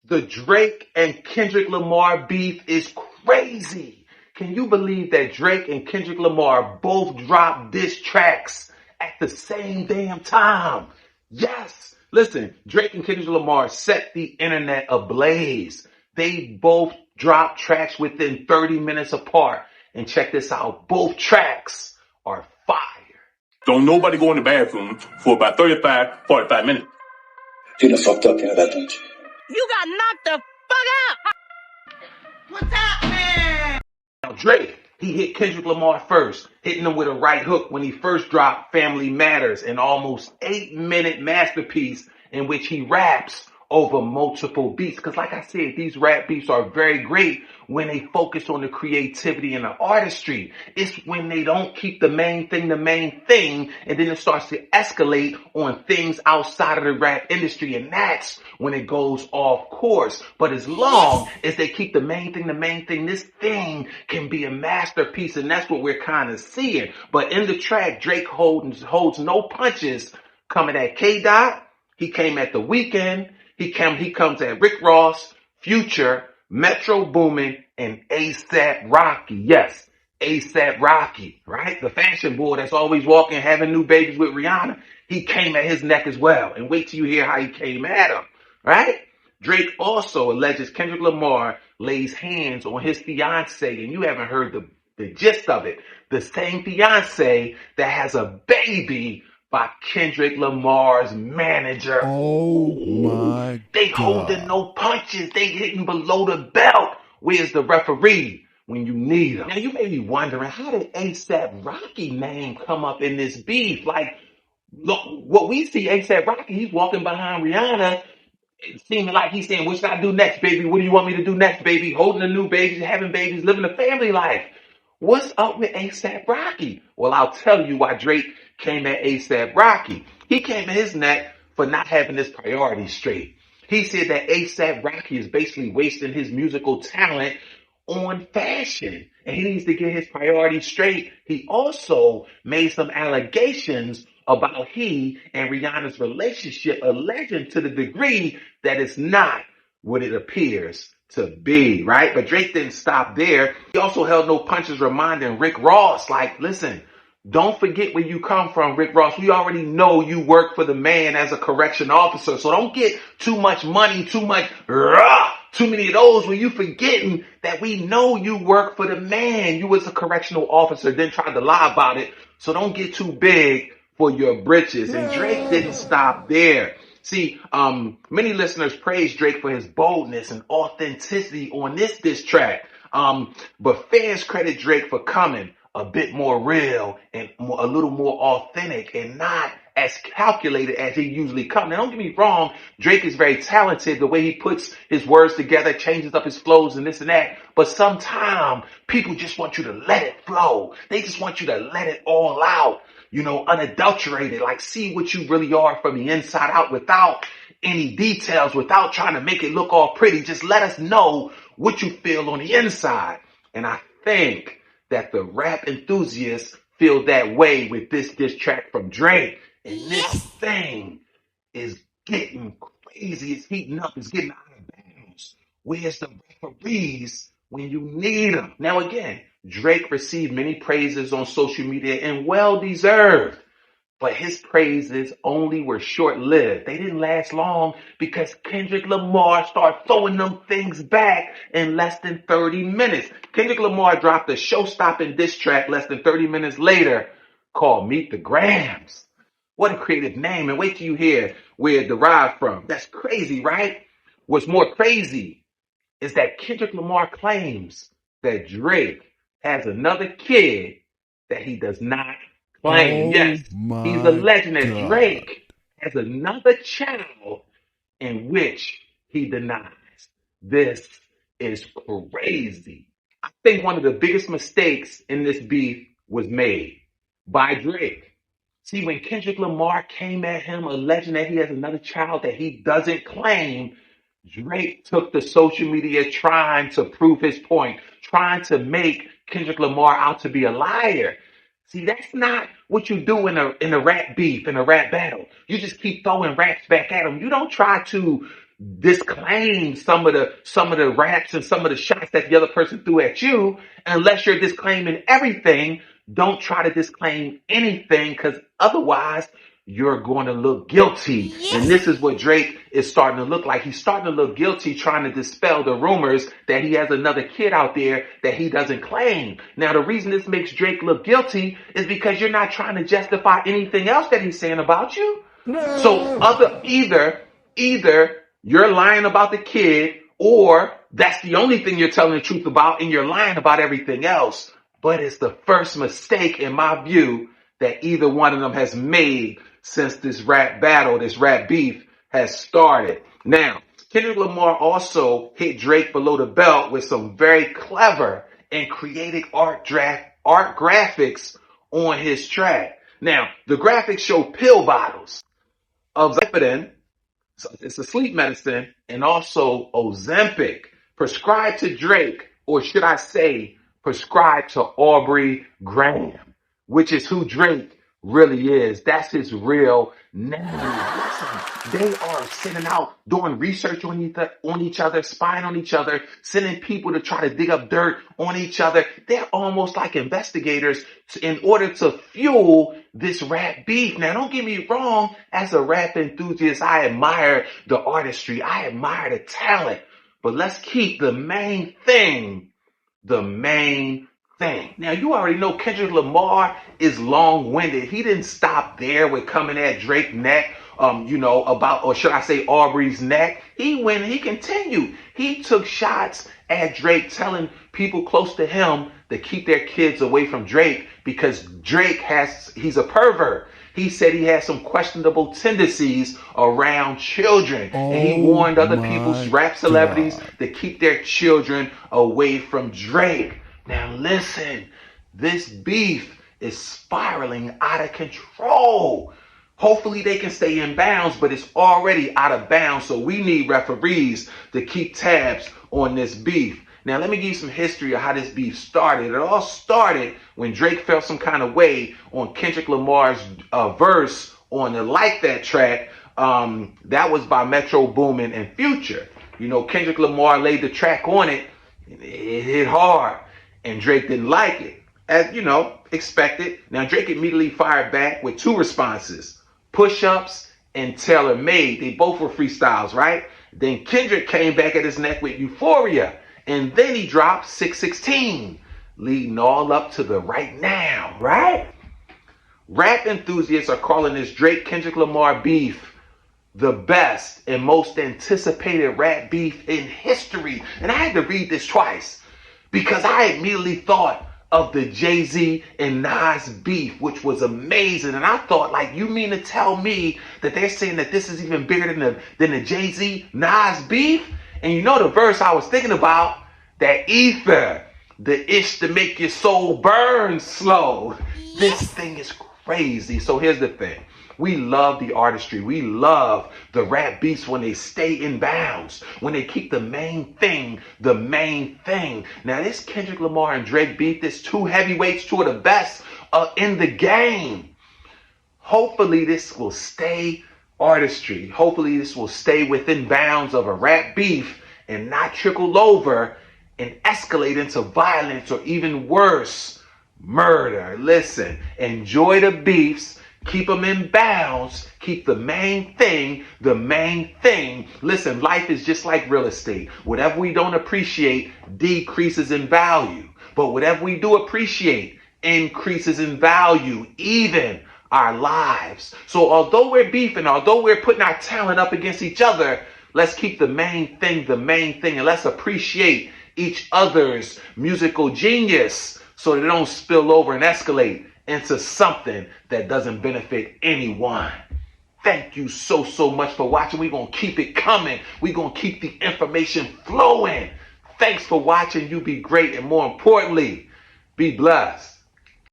The Drake and Kendrick Lamar beef is crazy. Can you believe that Drake and Kendrick Lamar both dropped diss tracks at the same damn time? Yes. Listen, Drake and Kendrick Lamar set the internet ablaze. They both dropped tracks within 30 minutes apart. And check this out. Both tracks are fire. Don't nobody go in the bathroom for about 45 minutes. You done fucked up, you know that, don't you? You got knocked the fuck out. What's happening? Now Drake, he hit Kendrick Lamar first, hitting him with a right hook when he first dropped Family Matters, an almost 8-minute masterpiece in which he raps over multiple beats. Because like I said, these rap beats are very great when they focus on the creativity and the artistry. It's when they don't keep the main thing, and then it starts to escalate on things outside of the rap industry, and that's when it goes off course. But as long as they keep the main thing, this thing can be a masterpiece, and that's what we're kind of seeing. But in the track, Drake holds no punches coming at K-Dot. He came at The Weeknd. He comes at Rick Ross, Future, Metro Boomin, and A$AP Rocky. Yes, A$AP Rocky, right? The fashion boy that's always walking, having new babies with Rihanna. He came at his neck as well. And wait till you hear how he came at him, right? Drake also alleges Kendrick Lamar lays hands on his fiance, and you haven't heard the gist of it. The same fiance that has a baby by Kendrick Lamar's manager. Oh my They God. holding no punches. They hitting below the belt. Where's the referee when you need him? Now you may be wondering, how did A$AP Rocky name come up in this beef? Like, look, what we see A$AP Rocky, he's walking behind Rihanna, seeming like he's saying, what should I do next, baby? What do you want me to do next, baby? Holding a new baby, having babies, living a family life. What's up with A$AP Rocky? Well, I'll tell you why Drake came at A$AP Rocky. He came at his neck for not having his priorities straight. He said that A$AP Rocky is basically wasting his musical talent on fashion, and he needs to get his priorities straight. He also made some allegations about he and Rihanna's relationship, alleging to the degree that it's not what it appears to be, right? But Drake didn't stop there. He also held no punches, reminding Rick Ross, like, listen, don't forget where you come from, Rick Ross. We already know you work for the man as a correction officer, so don't get too much money, too many of those when you forgetting that we know you work for the man. You was a correctional officer, then tried to lie about it, so don't get too big for your britches. And Drake didn't stop there. See, many listeners praise Drake for his boldness and authenticity on this diss track. But fans credit Drake for coming a bit more real and a little more authentic and not as calculated as he usually comes. Now, don't get me wrong, Drake is very talented. The way he puts his words together, changes up his flows and this and that. But sometimes people just want you to let it flow. They just want you to let it all out, unadulterated, like see what you really are from the inside out without any details, without trying to make it look all pretty. Just let us know what you feel on the inside. And I think that the rap enthusiasts feel that way with this diss track from Drake. And this thing is getting crazy. It's heating up. It's getting out of bounds. Where's the referees when you need them? Now, again, Drake received many praises on social media and well-deserved. But his praises only were short-lived. They didn't last long because Kendrick Lamar started throwing them things back in less than 30 minutes. Kendrick Lamar dropped a show-stopping diss track less than 30 minutes later called Meet the Grams. What a creative name. And wait till you hear where it derived from. That's crazy, right? What's more crazy is that Kendrick Lamar claims that Drake has another kid that he does not claim. Yes, he's alleging that Drake has another child in which he denies. This is crazy. I think one of the biggest mistakes in this beef was made by Drake. See, when Kendrick Lamar came at him alleging that he has another child that he doesn't claim, Drake took to social media trying to prove his point, trying to make Kendrick Lamar out to be a liar. See, that's not what you do in a rap beef, in a rap battle. You just keep throwing raps back at him. You don't try to disclaim some of the raps and some of the shots that the other person threw at you. Unless you're disclaiming everything, don't try to disclaim anything, because otherwise you're going to look guilty. And this is what Drake is starting to look like. He's starting to look guilty, trying to dispel the rumors that he has another kid out there that he doesn't claim. Now, the reason this makes Drake look guilty is because you're not trying to justify anything else that he's saying about you. No. So either you're lying about the kid, or that's the only thing you're telling the truth about, and you're lying about everything else. But it's the first mistake, in my view, that either one of them has made since this rap battle, this rap beef has started. Now, Kendrick Lamar also hit Drake below the belt with some very clever and creative art graphics on his track. Now, the graphics show pill bottles of Zephyrin, it's a sleep medicine, and also Ozempic, prescribed to Drake, or should I say, prescribed to Aubrey Graham, which is who Drake really is. That's his real name. Listen, they are sending out, doing research on each other, spying on each other, sending people to try to dig up dirt on each other. They're almost like investigators in order to fuel this rap beef. Now, don't get me wrong. As a rap enthusiast, I admire the artistry. I admire the talent. But let's keep the main thing the main thing. Now, you already know Kendrick Lamar is long-winded. He didn't stop there with coming at Drake's neck, or should I say Aubrey's neck. He continued. He took shots at Drake, telling people close to him to keep their kids away from Drake because he's a pervert. He said he has some questionable tendencies around children. And he warned other people's rap celebrities to keep their children away from Drake. Now listen, this beef is spiraling out of control. Hopefully they can stay in bounds, but it's already out of bounds. So we need referees to keep tabs on this beef. Now, let me give you some history of how this beef started. It all started when Drake felt some kind of way on Kendrick Lamar's verse on the Like That track. That was by Metro Boomin and Future. Kendrick Lamar laid the track on it, and it hit hard, and Drake didn't like it, as expected. Now, Drake immediately fired back with two responses: Pushups and Taylormade. They both were freestyles, right? Then Kendrick came back at his neck with Euphoria. And then he dropped 616, leading all up to the right now, right? Rap enthusiasts are calling this Drake-Kendrick Lamar beef the best and most anticipated rap beef in history. And I had to read this twice because I immediately thought of the Jay-Z and Nas beef, which was amazing. And I thought, you mean to tell me that they're saying that this is even bigger than the Jay-Z Nas beef? And the verse I was thinking about, that ether, the ish to make your soul burn slow. This thing is crazy. So here's the thing. We love the artistry. We love the rap beats when they stay in bounds, when they keep the main thing the main thing. Now, this Kendrick Lamar and Drake beat, this two heavyweights, two of the best in the game. Hopefully this will stay artistry. Hopefully this will stay within bounds of a rap beef and not trickle over and escalate into violence or even worse, murder. Listen, enjoy the beefs, keep them in bounds, keep the main thing the main thing. Listen, life is just like real estate. Whatever we don't appreciate decreases in value, but whatever we do appreciate increases in value, even our lives. So although we're beefing, although we're putting our talent up against each other, let's keep the main thing, and let's appreciate each other's musical genius so that they don't spill over and escalate into something that doesn't benefit anyone. Thank you so much for watching. We're going to keep it coming. We're going to keep the information flowing. Thanks for watching. You be great, and more importantly, be blessed.